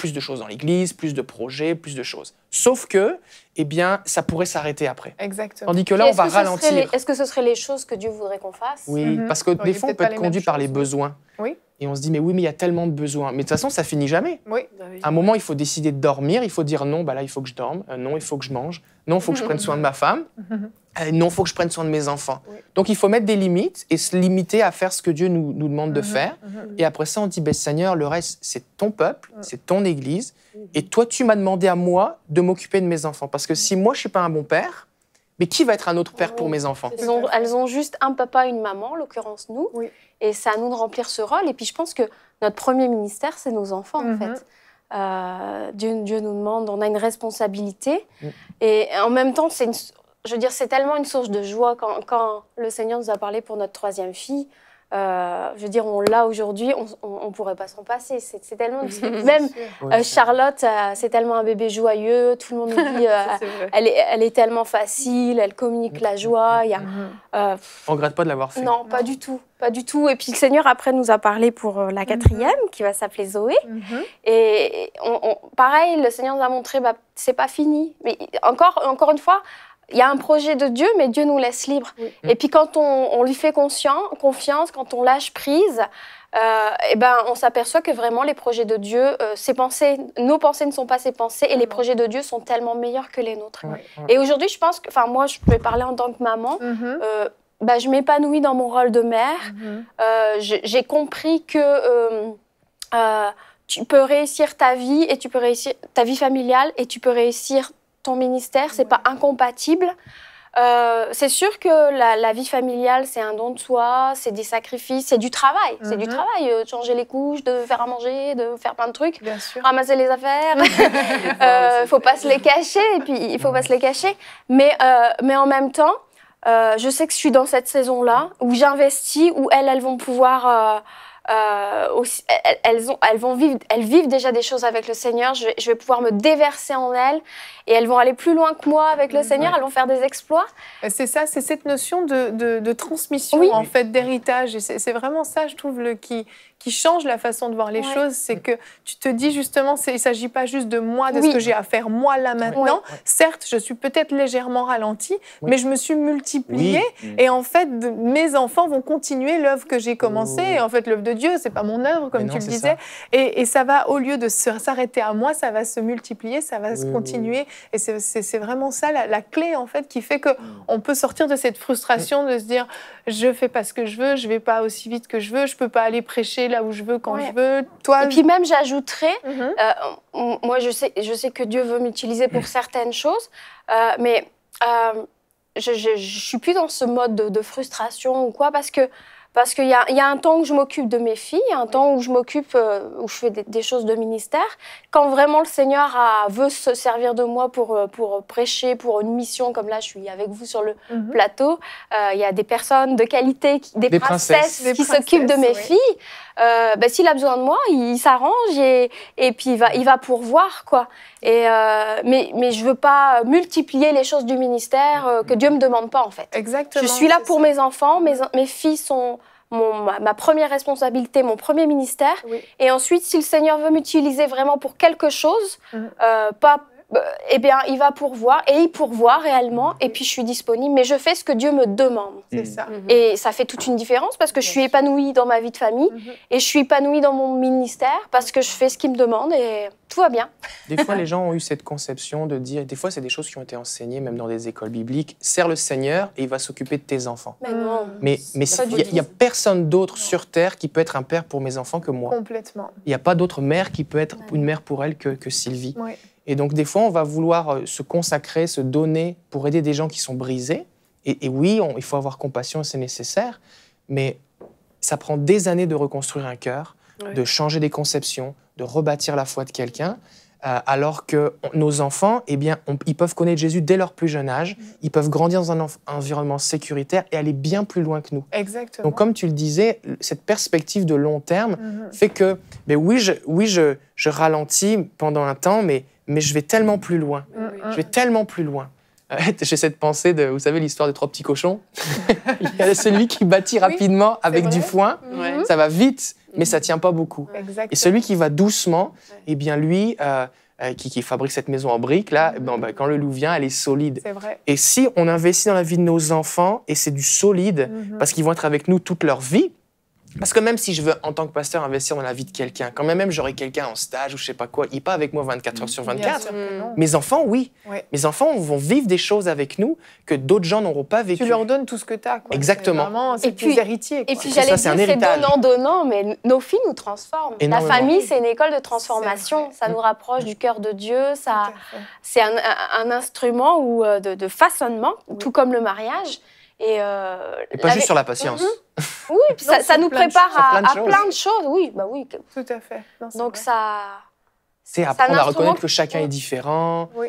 plus de choses dans l'église, plus de projets, plus de choses. Sauf que, eh bien, ça pourrait s'arrêter après. Exactement. Tandis que là, on va ralentir. Est-ce que ce seraient les choses que Dieu voudrait qu'on fasse? Oui, parce que des fois, on peut être conduit par les besoins. Oui. Et on se dit, mais oui, mais il y a tellement de besoins. Mais de toute façon, ça finit jamais. Oui. À un moment, il faut décider de dormir. Il faut dire non, bah là, il faut que je dorme. Non, il faut que je mange. Non, il faut que je prenne soin de ma femme. Non, il faut que je prenne soin de mes enfants. Oui. Donc, il faut mettre des limites et se limiter à faire ce que Dieu nous demande de faire. Et après ça, on dit, ben, Seigneur, le reste, c'est ton peuple, c'est ton église. Et toi, tu m'as demandé à moi de m'occuper de mes enfants. Parce que si moi, je ne suis pas un bon père, mais qui va être un autre père pour mes enfants? Elles ont juste un papa, une maman, en l'occurrence nous. Oui. Et c'est à nous de remplir ce rôle. Et puis je pense que notre premier ministère, c'est nos enfants, en fait. Dieu nous demande, on a une responsabilité. Et en même temps, c'est tellement une source de joie quand le Seigneur nous a parlé pour notre troisième fille. Je veux dire, on l'a aujourd'hui, on ne pourrait pas s'en passer. C'est tellement... Même Charlotte, c'est tellement un bébé joyeux, tout le monde nous dit, elle est tellement facile, elle communique la joie. On ne regrette pas de l'avoir fait. Non, pas du tout. Pas du tout. Et puis le Seigneur, après, nous a parlé pour la quatrième, qui va s'appeler Zoé. Et pareil, le Seigneur nous a montré, bah, c'est pas fini. Mais encore une fois, il y a un projet de Dieu, mais Dieu nous laisse libres. Et puis quand on lui fait confiance, quand on lâche prise, et ben, on s'aperçoit que vraiment les projets de Dieu, nos pensées ne sont pas ses pensées, et les projets de Dieu sont tellement meilleurs que les nôtres. Et aujourd'hui, je pense que, enfin moi, je peux parler en tant que maman, bah, je m'épanouis dans mon rôle de mère. J'ai compris que tu peux réussir ta vie, et tu peux réussir ta vie familiale, et tu peux réussir ton ministère, c'est pas incompatible. C'est sûr que la vie familiale, c'est un don de soi, c'est des sacrifices, c'est du travail. C'est du travail, de changer les couches, de faire à manger, de faire plein de trucs, ramasser les affaires. Il faut pas se les cacher, et puis il faut pas se les cacher. Mais en même temps, je sais que je suis dans cette saison-là où j'investis, où elles vont pouvoir... aussi, elles vivent déjà des choses avec le Seigneur. Je vais pouvoir me déverser en elles, et elles vont aller plus loin que moi avec le Seigneur. Elles vont faire des exploits. C'est ça, c'est cette notion de transmission, en fait, d'héritage. Et c'est vraiment ça, je trouve, qui change la façon de voir les choses. C'est que tu te dis justement, il ne s'agit pas juste de moi, de ce que j'ai à faire moi là maintenant. Certes, je suis peut-être légèrement ralentie, mais je me suis multipliée. Et en fait, mes enfants vont continuer l'œuvre que j'ai commencée. Et en fait, l'œuvre de Dieu, ce n'est pas mon œuvre, comme tu le disais. Et ça va, au lieu de s'arrêter à moi, ça va se multiplier, ça va se continuer. Et c'est vraiment ça la clé, en fait, qui fait qu'on peut sortir de cette frustration de se dire je ne fais pas ce que je veux, je ne vais pas aussi vite que je veux, je ne peux pas aller prêcher là où je veux, quand je veux. Toi, et puis même, j'ajouterais, moi, je sais que Dieu veut m'utiliser pour certaines choses, mais je ne suis plus dans ce mode de frustration ou quoi, parce qu'il y a un temps où je m'occupe de mes filles, un temps où je m'occupe, où je fais des choses de ministère. Quand vraiment le Seigneur veut se servir de moi pour prêcher, pour une mission, comme là je suis avec vous sur le plateau, il y a des personnes de qualité, des princesses qui s'occupent de mes filles. S'il a besoin de moi, il s'arrange et puis il va pourvoir, quoi. Mais je veux pas multiplier les choses du ministère que Dieu me demande pas, en fait. Exactement. Je suis là pour mes enfants, mes filles sont ma première responsabilité, mon premier ministère. Et ensuite, si le Seigneur veut m'utiliser vraiment pour quelque chose, eh bien, il va pourvoir, et il pourvoit réellement, et puis je suis disponible, mais je fais ce que Dieu me demande. C'est ça. Et ça fait toute une différence, parce que je suis épanouie dans ma vie de famille, et je suis épanouie dans mon ministère, parce que je fais ce qu'il me demande, et tout va bien. Des fois, les gens ont eu cette conception de dire, des fois, c'est des choses qui ont été enseignées, même dans des écoles bibliques, sers le Seigneur, et il va s'occuper de tes enfants. Mais non. Mais il n'y a personne d'autre sur Terre qui peut être un père pour mes enfants que moi. Complètement. Il n'y a pas d'autre mère qui peut être une mère pour elle que Sylvie. Et donc, des fois, on va vouloir se consacrer, se donner pour aider des gens qui sont brisés. Et oui, il faut avoir compassion, c'est nécessaire. Mais ça prend des années de reconstruire un cœur, de changer des conceptions, de rebâtir la foi de quelqu'un. Alors que nos enfants, eh bien, ils peuvent connaître Jésus dès leur plus jeune âge. Ils peuvent grandir dans un environnement sécuritaire et aller bien plus loin que nous. Exactement. Donc, comme tu le disais, cette perspective de long terme fait que, oui, je ralentis pendant un temps, mais je vais tellement plus loin. Je vais tellement plus loin. j'ai cette pensée de, vous savez, l'histoire des 3 petits cochons. Il y a celui qui bâtit rapidement avec du foin, ça va vite, mais ça tient pas beaucoup. Exactement. Et celui qui va doucement, eh bien lui, qui fabrique cette maison en briques, là, quand le loup vient, elle est solide. C'est vrai. Et si on investit dans la vie de nos enfants, et c'est du solide, parce qu'ils vont être avec nous toute leur vie, parce que même si je veux, en tant que pasteur, investir dans la vie de quelqu'un, quand même j'aurai quelqu'un en stage ou je sais pas quoi, il n'est pas avec moi 24 heures sur 24. Mes enfants, oui. Ouais. Mes enfants vont vivre des choses avec nous que d'autres gens n'auront pas vécues. Tu leur donnes tout ce que tu as. Exactement. C'est des héritiers. Et puis C'est j'allais ça, dire, c'est un c'est héritage. donnant-donnant, mais nos filles nous transforment. Énormément. La famille, c'est une école de transformation. C'est Ça nous rapproche du cœur de Dieu. Tout à fait. C'est un instrument de façonnement, tout comme le mariage. Et pas juste sur la patience. Oui, puis Non, ça sur nous plein de prépare choses. Sur plein de à choses. plein de choses. Oui, bah oui. Tout à fait. Non, c'est Donc vrai. ça... C'est un apprendre à instrument reconnaître que chacun Oui. est différent. Oui.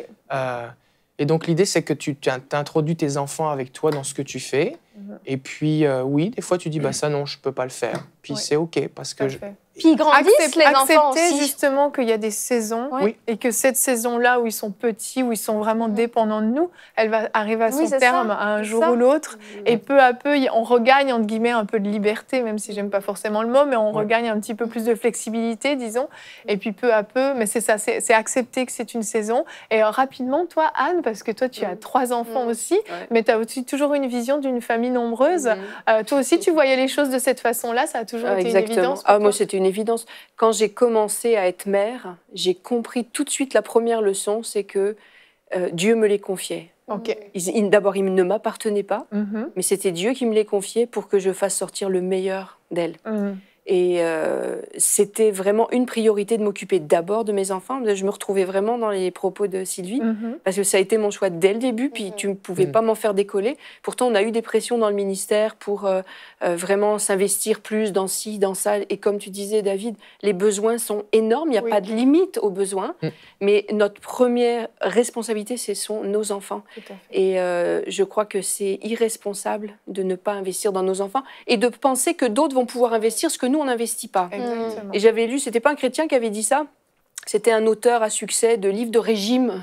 Et donc, l'idée, c'est que tu introduis tes enfants avec toi dans ce que tu fais. Et puis, oui, des fois, tu dis, ça, non, je peux pas le faire. Puis, Oui. c'est OK, parce que... Tout à fait. Puis ils grandissent, les enfants accepter aussi. justement qu'il y a des saisons Oui. et que cette saison-là où ils sont petits, où ils sont vraiment dépendants de nous, elle va arriver à son Oui, c'est terme ça, à un c'est jour ça. ou l'autre. Et peu à peu, on regagne, entre guillemets, un peu de liberté, même si j'aime pas forcément le mot, mais on regagne un petit peu plus de flexibilité, disons. Et puis peu à peu, mais c'est ça, c'est accepter que c'est une saison. Et rapidement, toi, Anne, parce que toi, tu as 3 enfants aussi, mais tu as aussi toujours une vision d'une famille nombreuse. Toi aussi, tu voyais les choses de cette façon-là, ça a toujours été une évidence pour toi. Moi, c'était une évidence. Quand j'ai commencé à être mère, j'ai compris tout de suite la première leçon, c'est que Dieu me les confiait. Ok. D'abord, ils ne m'appartenaient pas, Mhm. mais c'était Dieu qui me les confiait pour que je fasse sortir le meilleur d'elles. Mhm. Et c'était vraiment une priorité de m'occuper d'abord de mes enfants. Je me retrouvais vraiment dans les propos de Sylvie, Mhm. parce que ça a été mon choix dès le début, puis tu ne pouvais pas m'en faire décoller. Pourtant, on a eu des pressions dans le ministère pour vraiment s'investir plus dans ci, dans ça. Et comme tu disais, David, les besoins sont énormes, il n'y a Oui. pas de limite aux besoins. Mais notre première responsabilité, ce sont nos enfants. Tout à fait. Et je crois que c'est irresponsable de ne pas investir dans nos enfants et de penser que d'autres vont pouvoir investir ce que nous, on n'investit pas. Exactement. Et j'avais lu, c'était pas un chrétien qui avait dit ça, c'était un auteur à succès de livres de régime,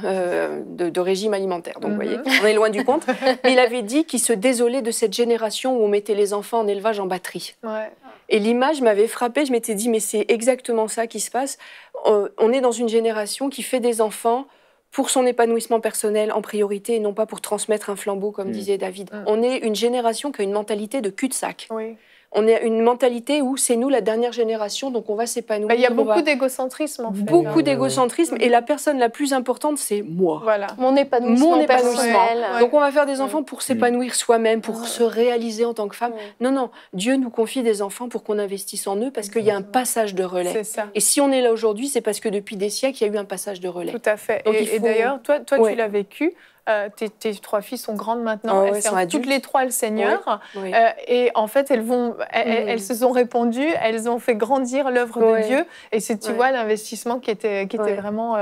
de régime alimentaire. Donc, vous voyez, on est loin du compte. Mais il avait dit qu'il se désolait de cette génération où on mettait les enfants en élevage en batterie. Ouais. Et l'image m'avait frappée, je m'étais dit, mais c'est exactement ça qui se passe. On est dans une génération qui fait des enfants pour son épanouissement personnel en priorité et non pas pour transmettre un flambeau, comme disait David. On est une génération qui a une mentalité de cul-de-sac. Oui. On a une mentalité où c'est nous la dernière génération, donc on va s'épanouir. Il y a on beaucoup va- d'égocentrisme, en fait. beaucoup d'égocentrisme, et la personne la plus importante, c'est moi. Voilà. Mon épanouissement, Mon épanouissement. personnel. Ouais. Donc on va faire des enfants pour s'épanouir soi-même, pour se réaliser en tant que femme. Non, non, Dieu nous confie des enfants pour qu'on investisse en eux, parce qu'il y a un passage de relais. C'est ça. Et si on est là aujourd'hui, c'est parce que depuis des siècles, il y a eu un passage de relais. Tout à fait. Donc, Et, il faut- et d'ailleurs, toi Ouais. tu l'as vécu. Tes 3 filles sont grandes maintenant. Ah Elles ouais, sont servent toutes adultes. les 3 le Seigneur. Oui. Et en fait, elles se sont répandues, elles ont fait grandir l'œuvre Ouais. de Dieu. Et c'est, tu Ouais. vois, l'investissement qui était Ouais. vraiment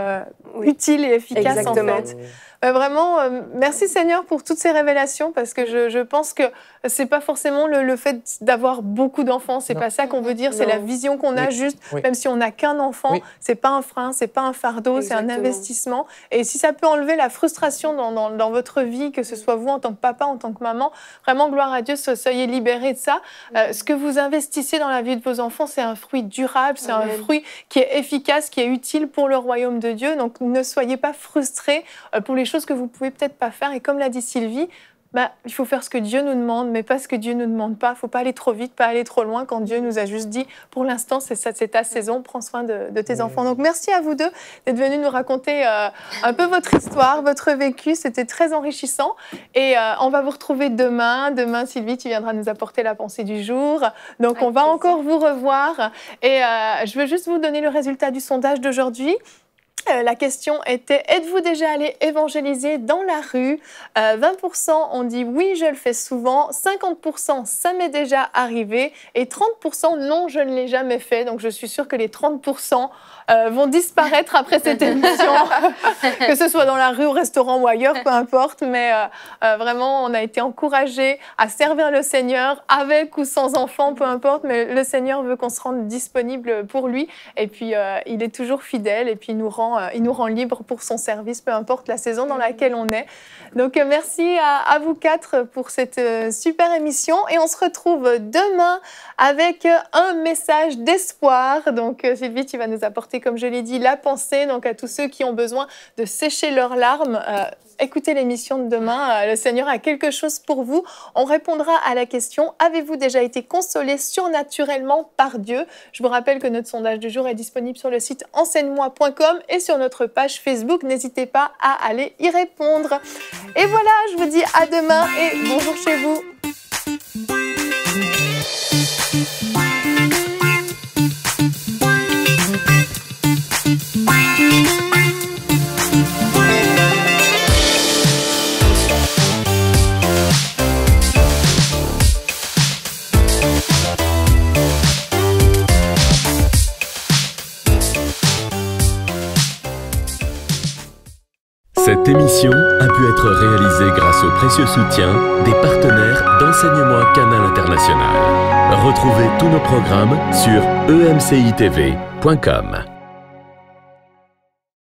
Oui. utile et efficace, Exactement. en fait. Vraiment, merci Seigneur pour toutes ces révélations, parce que je pense que c'est pas forcément le fait d'avoir beaucoup d'enfants, c'est Non. pas ça qu'on veut dire, c'est Non. la vision qu'on a Oui. juste, Oui. même si on n'a qu'un enfant, Oui. c'est pas un frein, c'est pas un fardeau, c'est un Exactement. investissement. Et si ça peut enlever la frustration dans votre vie, que ce soit vous en tant que papa, en tant que maman, vraiment gloire à Dieu, soyez libérés de ça. Ce que vous investissez dans la vie de vos enfants, c'est un fruit durable, c'est un Amen. fruit qui est efficace, qui est utile pour le royaume de Dieu. Donc ne soyez pas frustrés pour les choses que vous pouvez peut-être pas faire. Et comme l'a dit Sylvie, il faut faire ce que Dieu nous demande, mais pas ce que Dieu ne nous demande pas. Il ne faut pas aller trop vite, pas aller trop loin quand Dieu nous a juste dit, pour l'instant, c'est ta saison, prends soin de tes enfants. Donc merci à vous deux d'être venus nous raconter un peu votre histoire, votre vécu. C'était très enrichissant. Et on va vous retrouver demain. Demain, Sylvie, tu viendras nous apporter la pensée du jour. Donc Avec on va plaisir. encore vous revoir. Et je veux juste vous donner le résultat du sondage d'aujourd'hui. La question était, êtes-vous déjà allé évangéliser dans la rue ? 20% ont dit oui, je le fais souvent, 50% ça m'est déjà arrivé et 30% non, je ne l'ai jamais fait. Donc je suis sûre que les 30% vont disparaître après cette émission, que ce soit dans la rue, au restaurant ou ailleurs, peu importe. Mais vraiment, on a été encouragés à servir le Seigneur avec ou sans enfants, peu importe. Mais le Seigneur veut qu'on se rende disponible pour lui. Et puis, il est toujours fidèle et puis il nous rend il nous rend libre pour son service, peu importe la saison dans laquelle on est. Donc, merci à vous 4 pour cette super émission. Et on se retrouve demain avec un message d'espoir. Donc, Sylvie, tu vas nous apporter, comme je l'ai dit, la pensée. Donc, à tous ceux qui ont besoin de sécher leurs larmes, écoutez l'émission de demain. Le Seigneur a quelque chose pour vous. On répondra à la question, avez-vous déjà été consolé surnaturellement par Dieu? Je vous rappelle que notre sondage du jour est disponible sur le site enseigne-moi.com et sur notre page Facebook. N'hésitez pas à aller y répondre. Et voilà, je vous dis à demain et bonjour chez vous. Cette émission a pu être réalisée grâce au précieux soutien des partenaires d'Enseigne-moi Canal International. Retrouvez tous nos programmes sur emcitv.com.